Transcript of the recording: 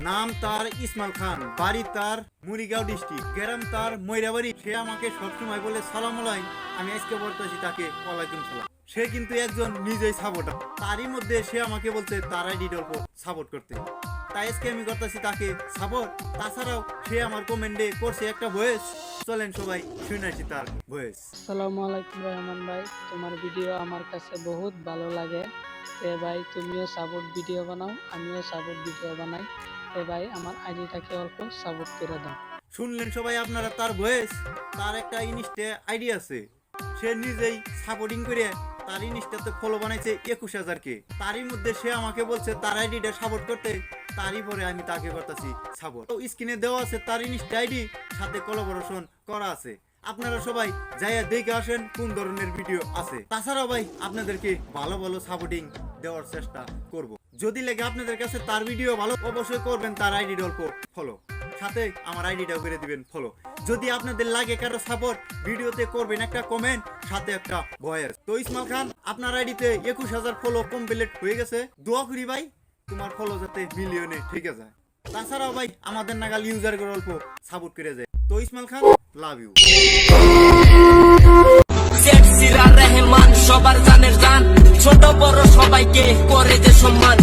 নাম তার ইসমাইল খান, বাড়ি তার মুড়িগাঁও ডিস্ট্রিক্ট, গ্রাম তার ময়রাবাড়ি। সে আমাকে সবসময় বলে সালাম আলাইকুম, আমি আজকে বলতেছি তাকে ওয়ালাইকুম সালাম। সে কিন্তু একজন নিজেই সাপোর্টার, তারই মধ্যে সে আমাকে বলছে তার আইডি অল্প সাপোর্ট করতে, তাই আজকে আমি করতেছি তাকে সাপোর্ট। তাছাড়াও সে আমার কমেন্টে করছে একটা ভয়েস, চলেন সবাই শুনে আসি তার ভয়েস। আসসালামু আলাইকুম রহমান ভাই, তোমার ভিডিও আমার কাছে বহুত ভালো লাগে। ভাই তুমিও সাপোর্ট ভিডিও বানাও, আমিও সাপোর্ট ভিডিও বানাই। ভাই আমার আইডিটাকে অল্প সাপোর্ট করে দাও। শুনলেন সবাই আপনারা তার ভয়েস। তার একটা ইনস্টা আইডি আছে, সে নিজেই সাপোর্টিং করে তার ইনস্টাতে ফলো বানাইছে 21,000 কে। তারই মধ্যে সে আমাকে বলছে তার আইডিটা সাপোর্ট করতে, তারই পরে আমি তাকে করতেছি সাপোর্ট। তো স্ক্রিনে দেওয়া আছে তার ইনস্টা আইডি, সাথে কোলাবোরেশন করা আছে। আপনারা সবাই যাইয়া দেখে আসেন কোন ধরনের ভিডিও আছে। তাছাড়াও ভাই আপনাদেরকে ভালো ভালো সাপোর্টিং দেওয়ার চেষ্টা করব। যদি লাগে আপনাদের কাছে তার ভিডিও ভালো, অবশ্যই করবেন তার আইডি অল্প ফলো, সাথে আমার আইডিটাও করে দিবেন ফলো। যদি আপনাদের লাগে কারো সাপোর্ট, ভিডিওতে করবেন একটা কমেন্ট, সাথে একটা ভয়েস। তো ইসমাইল খান আপনার আইডিতে 21,000 ফলো কমপ্লিট হয়ে গেছে। দোয়া করি ভাই তোমার ফলো যাতে মিলিয়নে ঠিক আছে। তাছাড়াও ভাই আমাদের নাগাল ইউজার করে অল্প সাপোর্ট করে যায়। তো ইসমাইল খান লাভ ইউ। রহমান সবার জানের জান, ছোট বড় সবাইকে করে যে সম্মান।